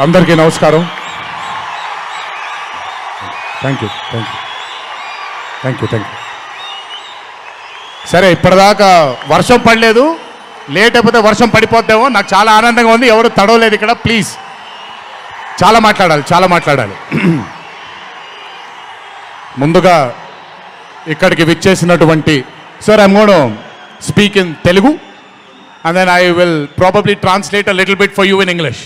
అందరికీ నమస్కారం. Thank you. సరే, ఇప్పటిదాకా వర్షం పడలేదు, లేట్ అయిపోతే వర్షం పడిపోద్దేమో. నాకు చాలా ఆనందంగా ఉంది. ఎవరు తడవలేదు ఇక్కడ. ప్లీజ్, చాలా మాట్లాడాలి. ముందుగా ఇక్కడికి విచ్చేసినటువంటి sir, I'm gonna speak in Telugu and then I will probably translate a little bit for you in English.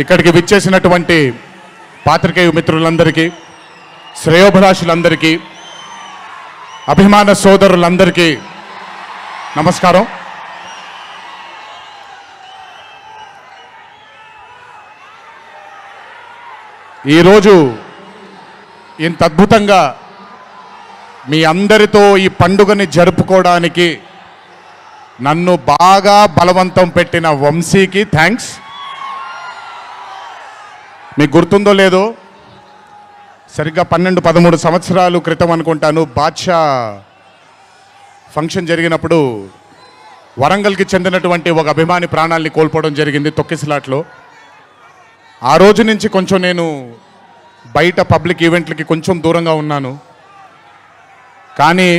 ఇక్కడికి విచ్చేసినటువంటి పాత్రికేయ మిత్రులందరికీ, శ్రేయోభిలాషులందరికీ, అభిమాన సోదరులందరికీ నమస్కారం. ఈరోజు ఇంత అద్భుతంగా మీ అందరితో ఈ పండుగని జరుపుకోవడానికి నన్ను బాగా బలవంతం పెట్టిన వంశీకి థ్యాంక్స్. మీకు గుర్తుందో లేదో, సరిగ్గా 12-13 సంవత్సరాలు క్రితం అనుకుంటాను, బాద్షా ఫంక్షన్ జరిగినప్పుడు వరంగల్కి చెందినటువంటి ఒక అభిమాని ప్రాణాల్ని కోల్పోవడం జరిగింది తొక్కిసలాట్లో. ఆ రోజు నుంచి కొంచెం నేను బయట పబ్లిక్ ఈవెంట్లకి కొంచెం దూరంగా ఉన్నాను. కానీ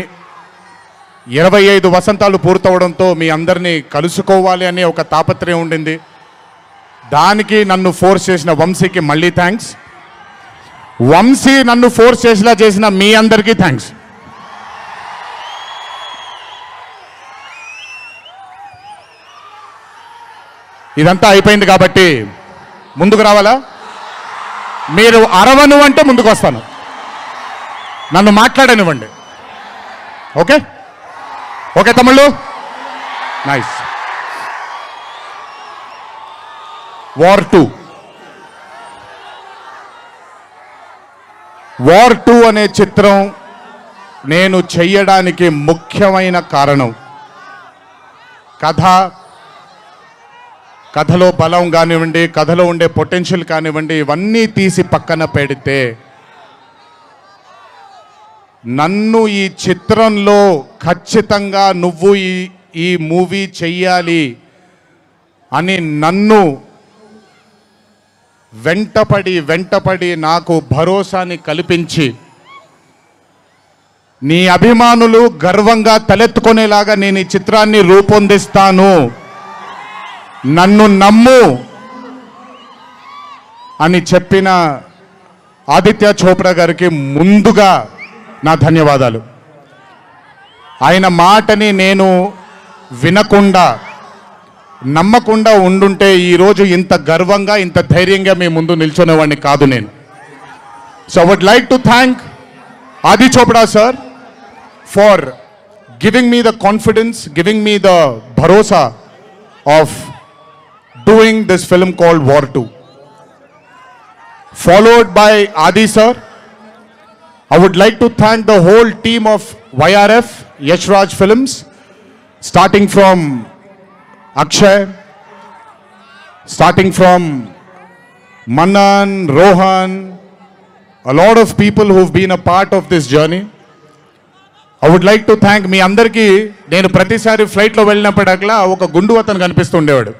25 వసంతాలు పూర్తవడంతో మీ అందరినీ కలుసుకోవాలి అనే ఒక తాపత్రయం ఉండింది. దానికి నన్ను ఫోర్స్ చేసిన వంశీకి మళ్ళీ థ్యాంక్స్. వంశీ నన్ను ఫోర్స్ చేసేలా చేసిన మీ అందరికీ థ్యాంక్స్. ఇదంతా అయిపోయింది కాబట్టి ముందుకు రావాలా? మీరు అరవను అంటే ముందుకు వస్తాను, నన్ను మాట్లాడనివ్వండి. ఓకే ఓకే తమ్ముళ్ళు, నైస్. వార్ 2 అనే చిత్రం నేను చెయ్యడానికి ముఖ్యమైన కారణం కథలో బలం కానివ్వండి, కథలో ఉండే పొటెన్షియల్ కానివ్వండి, ఇవన్నీ తీసి పక్కన పెడితే నన్ను ఈ చిత్రంలో ఖచ్చితంగా నువ్వు ఈ మూవీ చెయ్యాలి అని నన్ను వెంటపడి నాకు భరోసాని కల్పించి, నీ అభిమానులు గర్వంగా తలెత్తుకునేలాగా నేను ఈ చిత్రాన్ని రూపొందిస్తాను, నన్ను నమ్ము అని చెప్పిన ఆదిత్య చోప్రా గారికి ముందుగా నా ధన్యవాదాలు. ఆయన మాటని నేను వినకుండా నమ్మకుండా ఉండుంటే ఈరోజు ఇంత గర్వంగా ఇంత ధైర్యంగా మీ ముందు నిల్చునేవాడిని కాదు నేను. So I would like to thank Adi Chopra sir for giving me the confidence, giving me the భరోసా of doing this film called War 2. Followed by Adi sir, I would like to thank the whole team of YRF, Yash Raj Films, starting from Akshay, starting from Manan, Rohan, a lot of people who've been a part of this journey. I would like to thank మీ అందరికీ. నేను ప్రతిసారి ఫ్లైట్లో వెళ్ళినప్పుడల్లా ఒక గుండు అతను కనిపిస్తుండేవాడు.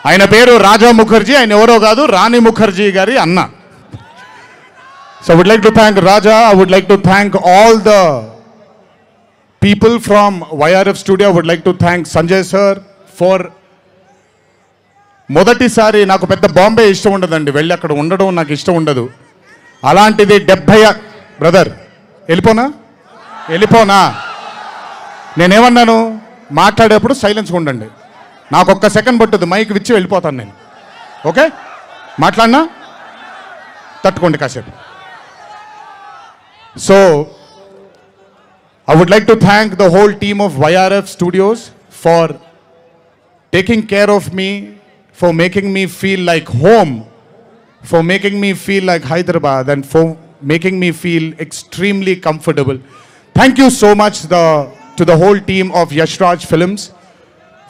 ఆయన పేరు రాజా ముఖర్జీ. ఆయన ఎవరో కాదు, రాణి ముఖర్జీ గారి అన్న. So I would like to thank Raja. I would like to thank all the people from YRF studio. I would like to thank Sanjay sir for మొదటిసారి నాకు పెద్ద బాంబే ఇష్టం ఉండదండి, వెళ్ళి అక్కడ ఉండడం నాకు ఇష్టం ఉండదు. అలాంటిది 70 బ్రదర్ వెళ్ళిపోనా నేనేమన్నాను, మాట్లాడేప్పుడు సైలెన్స్గా ఉండండి. నాకు ఒక్క సెకండ్ పట్టుద్ది, మైక్ విచ్చి వెళ్ళిపోతాను నేను. ఓకే, మాట్లాడినా తట్టుకోండి కాసేపు. So I would like to thank the whole team of YRF Studios for taking care of me, for making me feel like home, for making me feel like Hyderabad, and for making me feel extremely comfortable. Thank you so much to the whole team of Yash Raj Films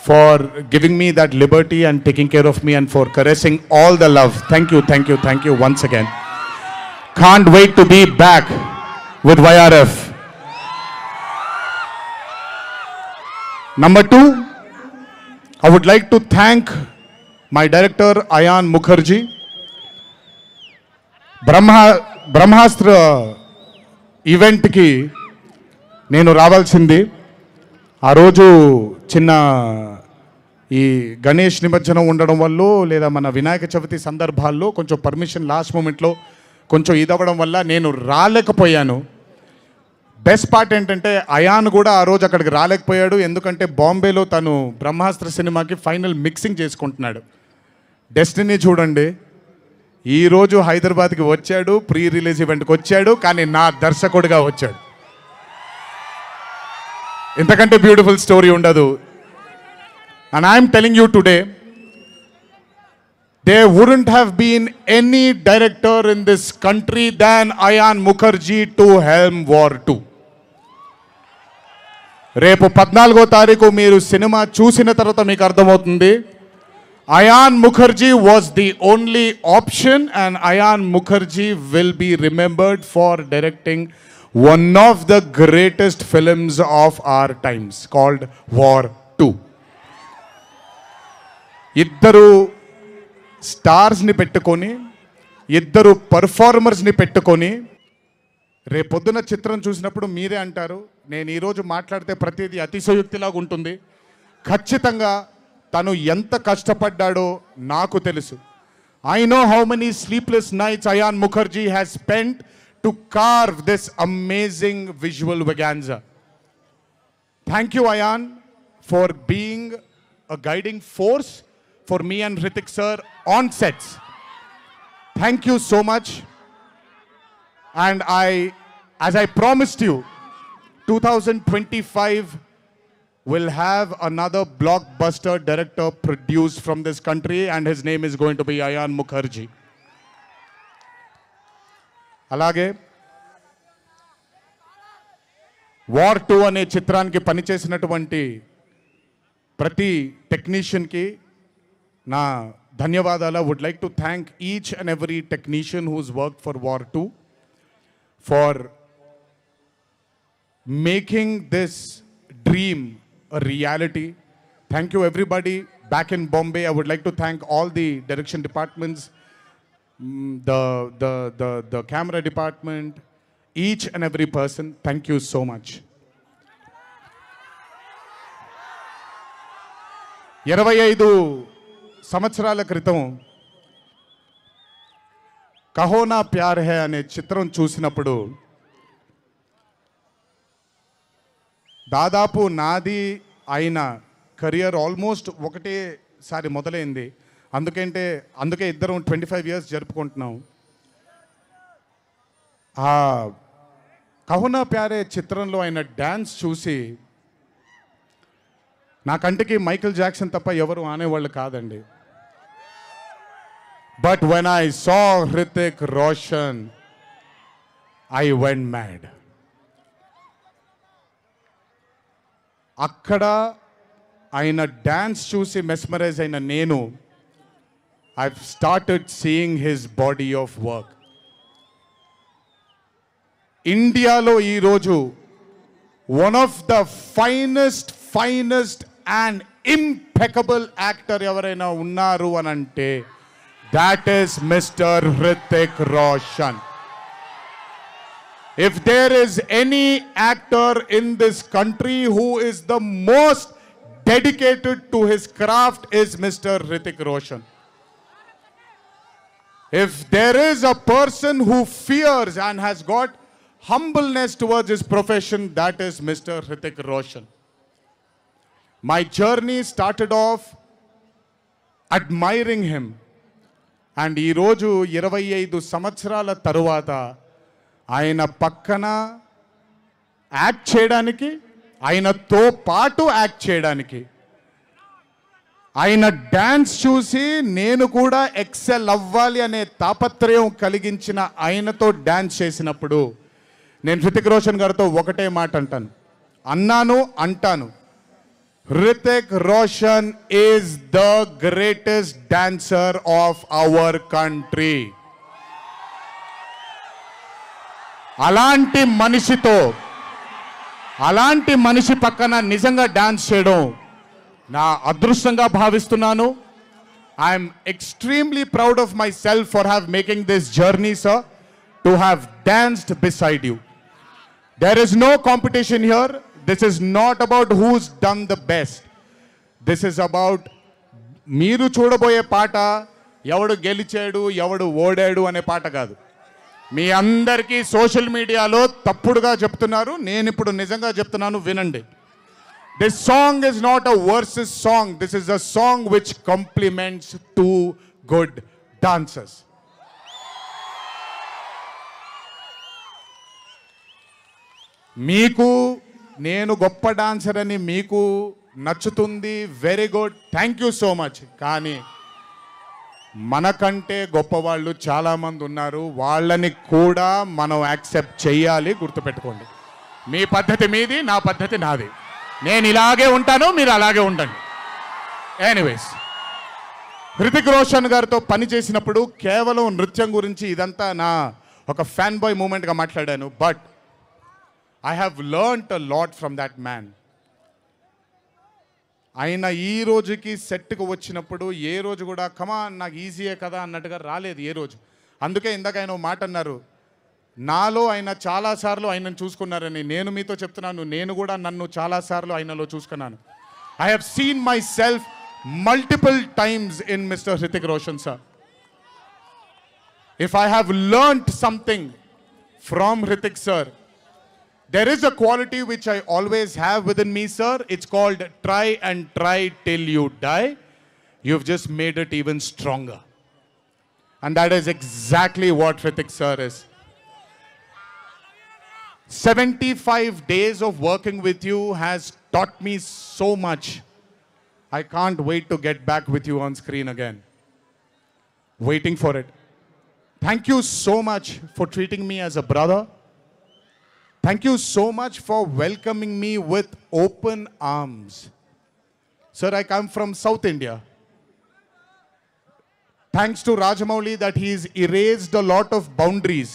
for giving me that liberty and taking care of me and for caressing all the love. Thank you once again. Can't wait to be back with YRF. Number 2, I would like to thank my director Ayan Mukherjee. బ్రహ్మాస్త్ర ఈవెంట్కి నేను రావాల్సింది. ఆ రోజు చిన్న ఈ గణేష్ నిమజ్జనం ఉండడం వల్ల లేదా మన వినాయక చవితి సందర్భాల్లో కొంచెం పర్మిషన్ లాస్ట్ మూమెంట్లో కొంచెం ఇదవ్వడం వల్ల నేను రాలేకపోయాను. బెస్ట్ పార్ట్ ఏంటంటే అయాన్ కూడా ఆ రోజు అక్కడికి రాలేకపోయాడు. ఎందుకంటే బాంబేలో తను బ్రహ్మాస్త్ర సినిమాకి ఫైనల్ మిక్సింగ్ చేసుకుంటున్నాడు. డెస్టినీ చూడండి, ఈరోజు హైదరాబాద్కి వచ్చాడు, ప్రీ రిలీజ్ ఈవెంట్కి వచ్చాడు, కానీ నా దర్శకుడిగా వచ్చాడు. ఇంతకంటే బ్యూటిఫుల్ స్టోరీ ఉండదు. And I am telling you today, there wouldn't have been any director in this country than Ayan Mukherjee to helm War 2. రేపు 14వ తారీఖు మీరు సినిమా చూసిన తర్వాత మీకు అర్థమవుతుంది. Ayan Mukherjee was the only option, and Ayan Mukherjee will be remembered for directing one of the greatest films of our times called War 2. ఇద్దరు స్టార్స్ని పెట్టుకొని, ఇద్దరు పర్ఫార్మర్స్ని పెట్టుకొని రేపొద్దున చిత్రం చూసినప్పుడు మీరే అంటారు, నేను ఈరోజు మాట్లాడితే ప్రతిదీ అతిశయోక్తిలాగా ఉంటుంది. ఖచ్చితంగా తను ఎంత కష్టపడ్డాడో నాకు తెలుసు. I know how many sleepless nights Ayan Mukherjee has spent to carve this amazing visual vaganza. Thank you, Ayan, for being a guiding force for me and Hrithik sir on sets. Thank you so much. And as I promised you, 2025 will have another blockbuster director produced from this country, and his name is going to be Ayan Mukherjee. అలాగే War 2 అనే చిత్రానికి పనిచేసినటువంటి ప్రతి టెక్నీషియన్కి నా ధన్యవాదాలు. Would like to thank each and every technician whose work for War 2 for making this dream a reality. Thank you everybody back in Bombay. I would like to thank all the direction departments, the camera department, each and every person. Thank you so much. 25 సంవత్సరాల క్రితం కహో నా ప్యార్ high అనే చిత్రం చూసినప్పుడు దాదాపు నాది అయిన career almost ఒకటేసారి మొదలైంది. అందుకే ఇద్దరం 25 years జరుపుకుంటున్నాం. ఆ కహో నా ప్యార్ హై చిత్రంలో ఆయన డ్యాన్స్ చూసి నా కంటికి మైకేల్ జాక్సన్ తప్ప ఎవరు ఆనేవాళ్ళు కాదండి. But when I saw Hrithik Roshan I went mad. అక్కడ ఆయన డ్యాన్స్ చూసి మెస్మరైజ్ అయిన నేను I started seeing his body of work. ఇండియాలో ఈరోజు one of the finest and impeccable actor ఎవరైనా ఉన్నారు అని అంటే that is mister Hrithik Roshan. If there is any actor in this country who is the most dedicated to his craft is Mr. Hrithik Roshan. If there is a person who fears and has got humbleness towards his profession, that is Mr. Hrithik Roshan. My journey started off admiring him, and ee roju 25 సంవత్సరాల తరువాత ఆయన పక్కన act చేయడానికి, ఆయనతో పాటు act చేయడానికి, ఆయన dance చూసి నేను కూడా ఎక్సెల్ అవ్వాలి అనే తాపత్రయం కలిగించిన ఆయనతో డ్యాన్స్ చేసినప్పుడు నేను హృతిక్ రోషన్ గారితో ఒకటే మాట అంటాను, Hrithik Roshan is the greatest dancer of our country. అలాంటి మనిషి పక్కన నిజంగా డాన్స్ చేయడం నా అదృష్టంగా భావిస్తున్నాను. I'm extremely proud of myself for making this journey, sir, to have danced beside you. There is no competition here. This is not about who's done the best. This is about మీరు చూడబోయే పాట ఎవడు గెలిచాడు ఎవడు ఓడాడు అనే పాట కాదు. మీ అందరికీ సోషల్ మీడియాలో తప్పుడుగా చెప్తున్నారు, నేను ఇప్పుడు నిజంగా చెప్తున్నాను, వినండి. This song is not a versus song. This is a song which complements two good dancers. మీకు నేను గొప్ప డాన్సర్ అని మీకు నచ్చుతుంది, very good, thank you so much. కానీ మనకంటే గొప్పవాళ్ళు చాలామంది ఉన్నారు, వాళ్ళని కూడా మనం యాక్సెప్ట్ చేయాలి. గుర్తుపెట్టుకోండి, మీ పద్ధతి మీది, నా పద్ధతి నాది. నేను ఇలాగే ఉంటాను, మీరు అలాగే ఉండండి. ఎనీవేస్, హృతిక్ రోషన్ గారితో పని చేసినప్పుడు కేవలం నృత్యం గురించి ఇదంతా నా ఒక ఫ్యాన్ బాయ్ మూమెంట్గా మాట్లాడాను. But I have learned a lot from that man. ఆయన ఈ రోజుకి సెట్కి వచ్చినప్పుడు ఏ రోజు కూడా కమాన్ నాకు ఈజీయే కదా అన్నట్టుగా రాలేదు ఏ రోజు. అందుకే ఇందాక ఆయన మాట అన్నారు, నాలో ఆయన చాలాసార్లు ఆయనను చూసుకున్నారని. నేను మీతో చెప్తున్నాను, నేను కూడా నన్ను చాలాసార్లు ఆయనలో చూసుకున్నాను. I have seen my self multiple times in mister Hrithik Roshan sir. If I have learned something from Hrithik sir, there is a quality which I always have within me, sir. It's called try and try till you die. You've just made it even stronger. And that is exactly what Hritik sir is. 75 days of working with you has taught me so much. I can't wait to get back with you on screen again. Waiting for it. Thank you so much for treating me as a brother. Thank you so much for welcoming me with open arms. Sir, I come from South India. Thanks to Rajamouli that he's erased a lot of boundaries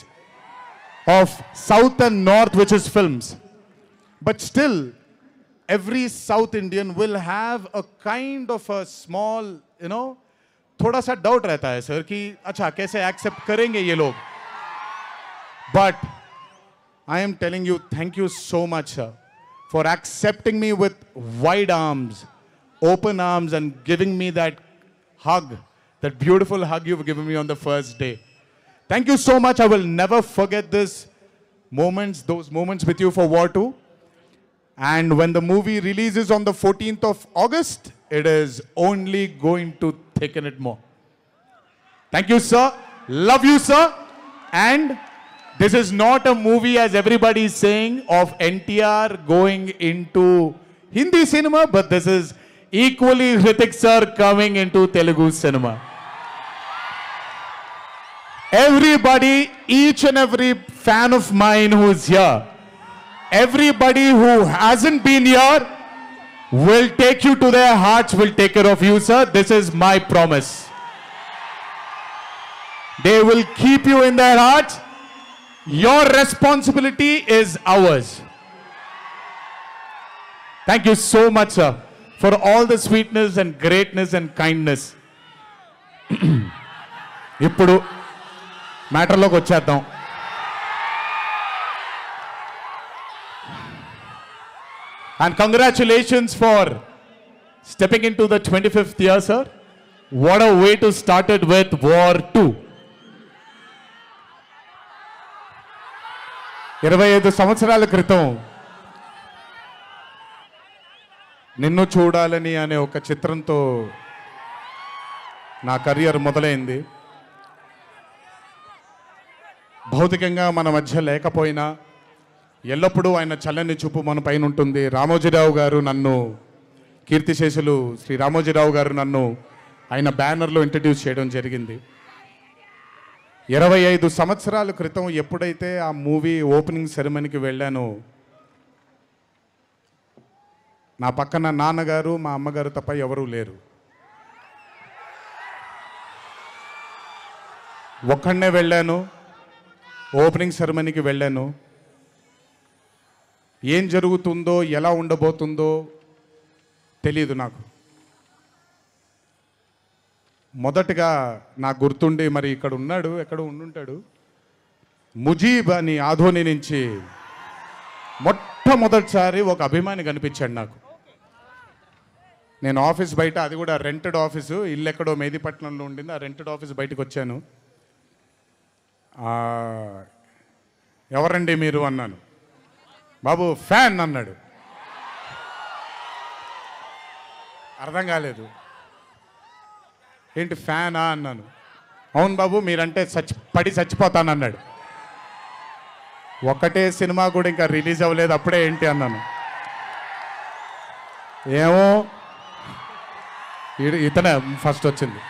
of South and North, which is films. But still, every South Indian will have a kind of a small, थोड़ा सा doubt रहता है sir कि अच्छा कैसे accept करेंगे ये लोग. But I am telling you, thank you so much, sir, for accepting me with wide arms, open arms, and giving me that hug, that beautiful hug you've given me on the first day. Thank you so much. I will never forget those moments with you for War 2. And when the movie releases on the 14th of August, it is only going to thicken it more. Thank you, sir. Love you, sir. And this is not a movie, as everybody is saying, of NTR going into Hindi cinema, but this is equally Hritik sir coming into Telugu cinema. Everybody, each and every fan of mine who is here, everybody who hasn't been here, will take you to their hearts, will take care of you, sir. This is my promise. They will keep you in their hearts. Your responsibility is ours. Thank you so much, sir, for all the sweetness and greatness and kindness. ఇప్పుడు మ్యాటర్లోకి వచ్చేద్దాం. And congratulations for stepping into the 25th year, sir. What a way to start it with War 2. 25 సంవత్సరాల క్రితం నిన్ను చూడాలని అనే ఒక చిత్రంతో నా కెరియర్ మొదలైంది. భౌతికంగా మన మధ్య లేకపోయినా ఎల్లప్పుడూ ఆయన చల్లని చూపు మన పైన ఉంటుంది. రామోజీరావు గారు నన్ను, కీర్తిశేషులు శ్రీ రామోజీరావు గారు నన్ను ఆయన బ్యానర్లో ఇంట్రడ్యూస్ చేయడం జరిగింది. 25 సంవత్సరాల క్రితం ఎప్పుడైతే ఆ మూవీ ఓపెనింగ్ సెరమనీకి వెళ్ళానో, నా పక్కన నాన్నగారు మా అమ్మగారు తప్ప ఎవరూ లేరు. ఒక్కడనే వెళ్ళాను, ఓపెనింగ్ సెరమనీకి వెళ్ళాను. ఏం జరుగుతుందో ఎలా ఉండబోతుందో తెలియదు నాకు. మొదటగా నాకు గుర్తుండి మరి ఇక్కడ ఉన్నాడు, ఎక్కడ ఉండుంటాడు, ముజీబ్ అని ఆధోని నుంచి మొట్టమొదటిసారి ఒక అభిమాని కనిపించాడు నాకు. నేను ఆఫీస్ బయట, అది కూడా రెంటెడ్ ఆఫీసు, ఇల్లు ఎక్కడో మేదిపట్నంలో ఉండింది, ఆ రెంటెడ్ ఆఫీస్ బయటకు వచ్చాను. ఎవరండి మీరు అన్నాను. బాబు ఫ్యాన్ అన్నాడు. అర్థం కాలేదు. ఏంటి ఫ్యానా అన్నాను. అవును బాబు, మీరంటే పడి చచ్చిపోతానన్నాడు. ఒకటే సినిమా కూడా ఇంకా రిలీజ్ అవ్వలేదు, అప్పుడే ఏంటి అన్నాను. ఏమో ఇతనే ఫస్ట్ వచ్చింది.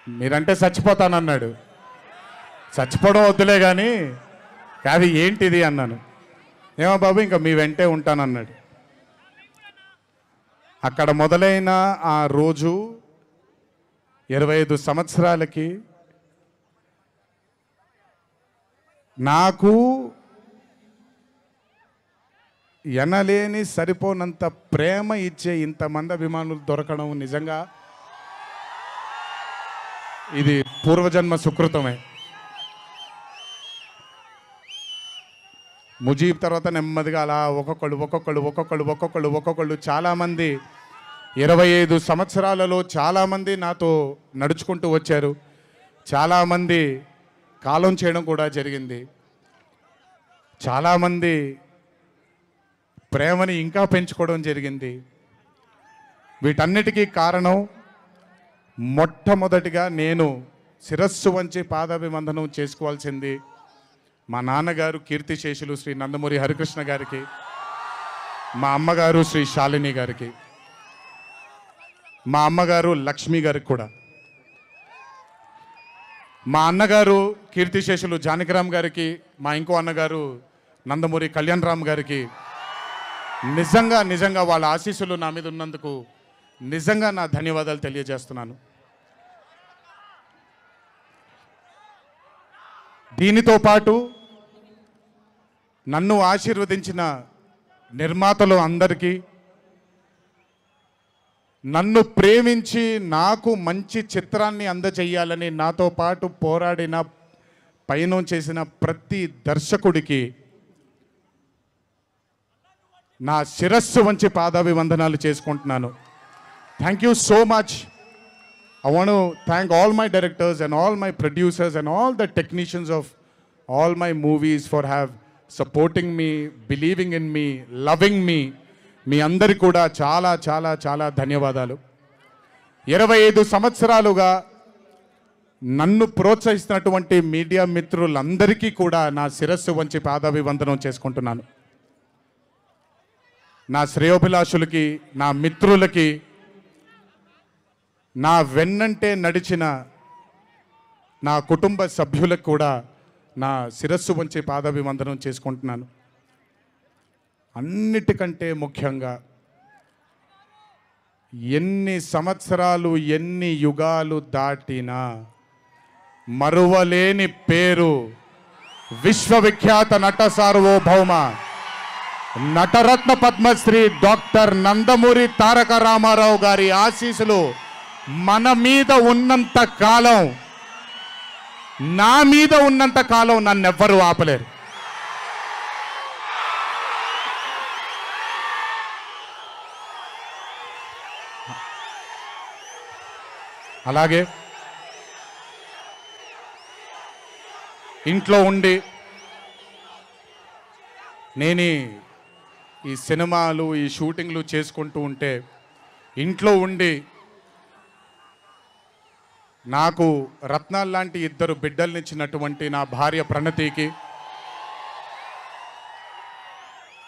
మీరంటే చచ్చిపోతానన్నాడు. చచ్చిపోవడం వద్దులే కానీ అది ఏంటిది అన్నాను. ఏమో బాబు ఇంకా మీ వెంటే ఉంటానన్నాడు. అక్కడ మొదలైన ఆ రోజు 25 సంవత్సరాలకి నాకు ఎనలేని సరిపోనంత ప్రేమ ఇచ్చే ఇంతమంది అభిమానులు దొరకడం నిజంగా ఇది పూర్వజన్మ సుకృతమే. ముజీబ్ తర్వాత నెమ్మదిగా అలా ఒక్కొక్కళ్ళు చాలామంది 25 సంవత్సరాలలో చాలామంది నాతో నడుచుకుంటూ వచ్చారు. చాలామంది కాలం చేయడం కూడా జరిగింది. చాలామంది ప్రేమని ఇంకా పెంచుకోవడం జరిగింది. వీటన్నిటికీ కారణం మొట్టమొదటిగా నేను శిరస్సు వంచి పాదాభివందనం చేసుకోవాల్సింది మా నాన్నగారు కీర్తిశేషులు శ్రీ నందమూరి హరికృష్ణ గారికి, మా అమ్మగారు శ్రీ శాలిని గారికి, మా అమ్మగారు లక్ష్మి గారికి కూడా, మా అన్నగారు కీర్తిశేషులు జానకిరామ్ గారికి, మా ఇంకో అన్నగారు నందమూరి కళ్యాణ్ రామ్ గారికి నిజంగా వాళ్ళ ఆశీస్సులు నా మీద ఉన్నందుకు నిజంగా నా ధన్యవాదాలు తెలియజేస్తున్నాను. దీనితో పాటు నన్ను ఆశీర్వదించిన నిర్మాతలు అందరికీ, నన్ను ప్రేమించి నాకు మంచి చిత్రాన్ని అందజేయాలని నాతో పాటు పోరాడిన పయనం చేసిన ప్రతి దర్శకుడికి నా శిరస్సు వంచి పాదాభివందనాలు చేసుకుంటున్నాను. Thank you so much. I want to thank all my directors and all my producers and all the technicians of all my movies for supporting me, believing in me, loving me. మీ అందరికీ కూడా చాలా చాలా చాలా ధన్యవాదాలు. 25 సంవత్సరాలుగా నన్ను ప్రోత్సహిస్తున్నటువంటి media మిత్రులందరికీ కూడా నా శిరస్సు వంచి పాదాభివందనం చేసుకుంటున్నాను. నా శ్రేయోభిలాషులకి, నా మిత్రులకి, నా వెన్నంటే నడిచిన నా కుటుంబ సభ్యులకు కూడా నా శిరస్సు వంచి పాదాభివందనం చేసుకుంటున్నాను. అన్నిటికంటే ముఖ్యంగా ఎన్ని సంవత్సరాలు ఎన్ని యుగాలు దాటినా మరువలేని పేరు విశ్వవిఖ్యాత నట సార్వభౌమ నటరత్న పద్మశ్రీ డాక్టర్ నందమూరి తారక రామారావు గారి ఆశీస్సులు మన మీద ఉన్నంత కాలం, నా మీద ఉన్నంత కాలం నన్నెవ్వరూ ఆపలేరు. అలాగే ఇంట్లో ఉండి నేను ఈ సినిమాలు, ఈ షూటింగ్లు చేసుకుంటూ ఉంటే ఇంట్లో ఉండి నాకు రత్నాల్ లాంటి 2 బిడ్డల్నిచ్చినటువంటి నా భార్య ప్రణతికి,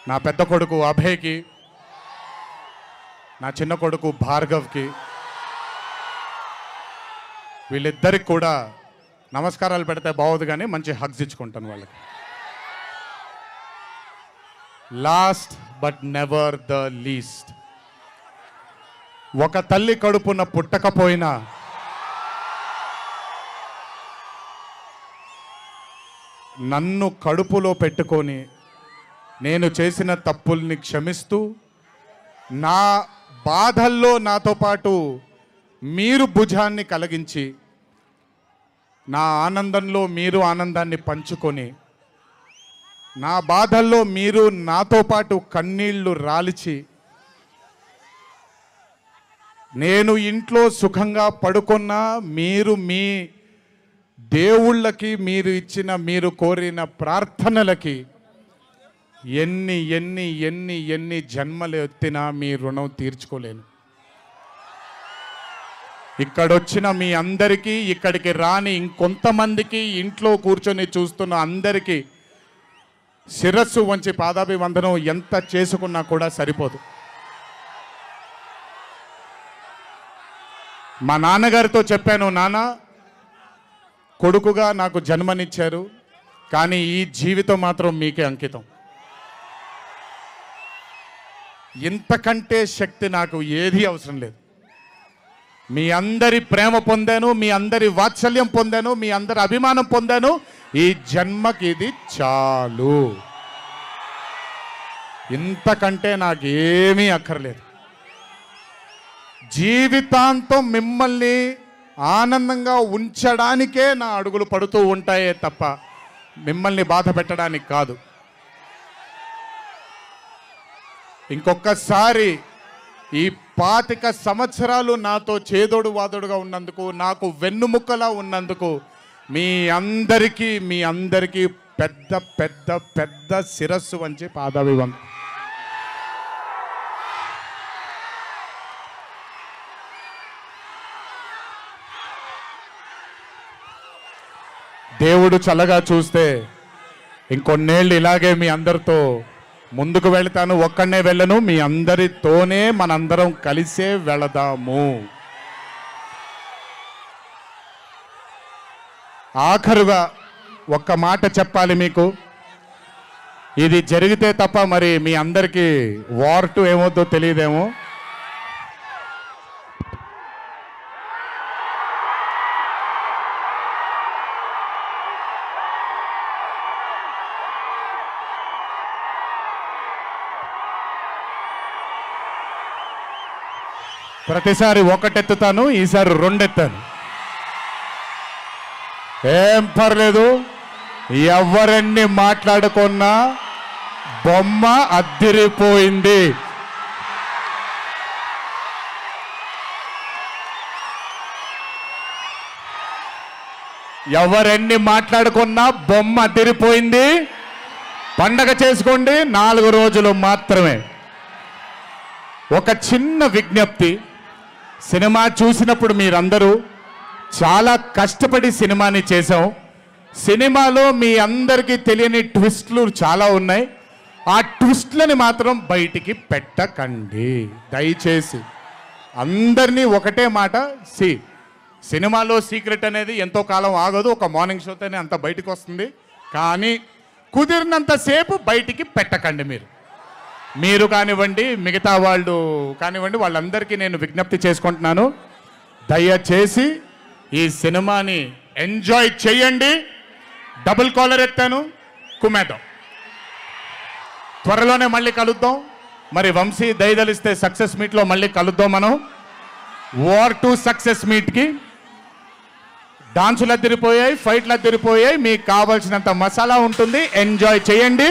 నా పెద్ద కొడుకు అభయ్కి, నా చిన్న కొడుకు భార్గవ్కి, వీళ్ళిద్దరికి కూడా నమస్కారాలు పెడితే బాగోదు కానీ మంచి హగ్స్ ఇచ్చుకుంటాను వాళ్ళకి. Last but never the least, ఒక తల్లి కడుపున పుట్టకపోయినా నన్ను కడుపులో పెట్టుకొని నేను చేసిన తప్పుల్ని క్షమిస్తూ నా బాధల్లో నాతో పాటు మీరు భుజాన్ని కలిగించి నా ఆనందంలో మీరు ఆనందాన్ని పంచుకొని నా బాధల్లో మీరు నాతో పాటు కన్నీళ్లు రాల్చి నేను ఇంట్లో సుఖంగా పడుకున్నా మీరు మీ దేవుళ్ళకి మీరు ఇచ్చిన మీరు కోరిన ప్రార్థనలకి ఎన్ని ఎన్ని ఎన్ని ఎన్ని జన్మలు ఎత్తినా మీ రుణం తీర్చుకోలేను. ఇక్కడొచ్చిన మీ అందరికీ, ఇక్కడికి రాని ఇంకొంతమందికి, ఇంట్లో కూర్చొని చూస్తున్న అందరికీ శిరస్సు వంచి పాదాభివందనం ఎంత చేసుకున్నా కూడా సరిపోదు. మా నాన్నగారితో చెప్పాను, నాన్న కొడుకుగా నాకు జన్మనిచ్చారు, కానీ ఈ జీవితం మాత్రం మీకే అంకితం. ఇంతకంటే శక్తి నాకు ఏది అవసరం లేదు. మీ అందరి ప్రేమ పొందాను, మీ అందరి వాత్సల్యం పొందాను, మీ అందరి అభిమానం పొందాను. ఈ జన్మకి ఇది చాలు. ఇంతకంటే నాకేమీ అక్కర్లేదు. జీవితాంతం మిమ్మల్ని ఆనందంగా ఉంచడానికే నా అడుగులు పడుతూ ఉంటాయే తప్ప మిమ్మల్ని బాధ పెట్టడానికి కాదు. ఇంకొకసారి ఈ 25 సంవత్సరాలు నాతో చేదోడు వాదోడుగా ఉన్నందుకు, నాకు వెన్నుముక్కలా ఉన్నందుకు మీ అందరికీ పెద్ద పెద్ద పెద్ద శిరస్సు వంచి పాదాభివందనం. దేవుడు చల్లగా చూస్తే ఇంకొన్నేళ్ళు ఇలాగే మీ అందరితో ముందుకు వెళ్తాను. ఒక్కడనే వెళ్ళను, మీ అందరితోనే మనందరం కలిసే వెళదాము. ఆఖరుగా ఒక్క మాట చెప్పాలి మీకు. ఇది జరిగితే తప్ప మరి మీ అందరికీ వార్ 2 ఏమవుద్దో తెలియదేమో. ప్రతిసారి ఒకటెత్తుతాను, ఈసారి 2 ఎత్తాను. ఏం పర్లేదు, ఎవరెన్ని మాట్లాడుకున్నా బొమ్మ అద్దిరిపోయింది. ఎవరెన్ని మాట్లాడుకున్నా బొమ్మ అద్దిరిపోయింది. పండగ చేసుకోండి, 4 రోజులు మాత్రమే. ఒక చిన్న విజ్ఞప్తి, సినిమా చూసినప్పుడు మీరందరూ చాలా కష్టపడి సినిమాని చేశాం. సినిమాలో మీ అందరికీ తెలియని ట్విస్ట్లు చాలా ఉన్నాయి. ఆ ట్విస్ట్లని మాత్రం బయటికి పెట్టకండి దయచేసి. అందరినీ ఒకటే మాట, సినిమాలో సీక్రెట్ అనేది ఎంతో కాలం ఆగదు, ఒక మార్నింగ్ షోతోనే అంత బయటికి వస్తుంది. కానీ కుదిరినంతసేపు బయటికి పెట్టకండి. మీరు కానివ్వండి, మిగతా వాళ్ళు కానివ్వండి, వాళ్ళందరికీ నేను విజ్ఞప్తి చేసుకుంటున్నాను, దయచేసి ఈ సినిమాని ఎంజాయ్ చేయండి. డబుల్ కాలర్ ఎత్తాను, కుమ్మేద్దాం. త్వరలోనే మళ్ళీ కలుద్దాం. మరి వంశీ దయదలిస్తే సక్సెస్ మీట్లో మళ్ళీ కలుద్దాం. మనం వార్ 2 సక్సెస్ మీట్కి డాన్సులు అద్దరిపోయాయి, ఫైట్లు అద్దరిపోయాయి. మీకు కావాల్సినంత మసాలా ఉంటుంది, ఎంజాయ్ చేయండి.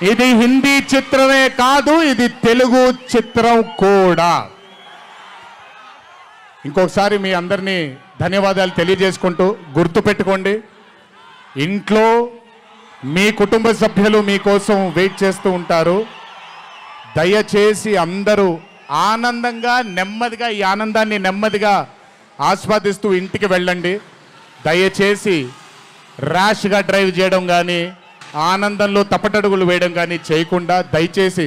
ఇది హిందీ చిత్రమే కాదు, ఇది తెలుగు చిత్రం కూడా. ఇంకొకసారి మీ అందరినీ ధన్యవాదాలు తెలియజేసుకుంటూ, గుర్తుపెట్టుకోండి, ఇంట్లో మీ కుటుంబ సభ్యులు మీకోసం వెయిట్ చేస్తూ ఉంటారు. దయచేసి అందరూ ఆనందంగా నెమ్మదిగా ఈ ఆనందాన్ని నెమ్మదిగా ఆస్వాదిస్తూ ఇంటికి వెళ్ళండి. దయచేసి ర్యాష్గా డ్రైవ్ చేయడం కానీ, ఆనందంలో తప్పటడుగులు వేయడం కానీ చేయకుండా దయచేసి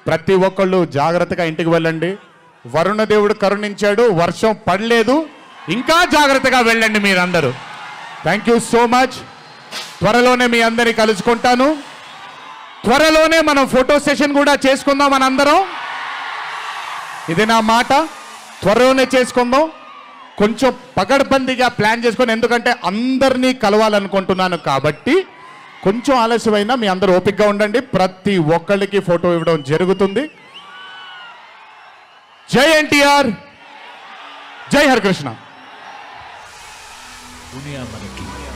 ప్రతి ఒక్కళ్ళు జాగ్రత్తగా ఇంటికి వెళ్ళండి. వరుణదేవుడు కరుణించాడు, వర్షం పడలేదు, ఇంకా జాగ్రత్తగా వెళ్ళండి మీరందరూ. Thank you so much. త్వరలోనే మీ అందరినీ కలుసుకుంటాను. త్వరలోనే మనం ఫోటో సెషన్ కూడా చేసుకుందాం మనందరం. ఇది నా మాట, త్వరలోనే చేసుకుందాం. కొంచెం పగడ్బందీగా ప్లాన్ చేసుకొని, ఎందుకంటే అందరినీ కలవాలనుకుంటున్నాను కాబట్టి కొంచెం ఆలస్యమైనా మీ అందరూ ఓపికగా ఉండండి. ప్రతి ఒక్కళ్ళకి ఫోటో ఇవ్వడం జరుగుతుంది. జై ఎన్టీఆర్, జై హరికృష్ణ.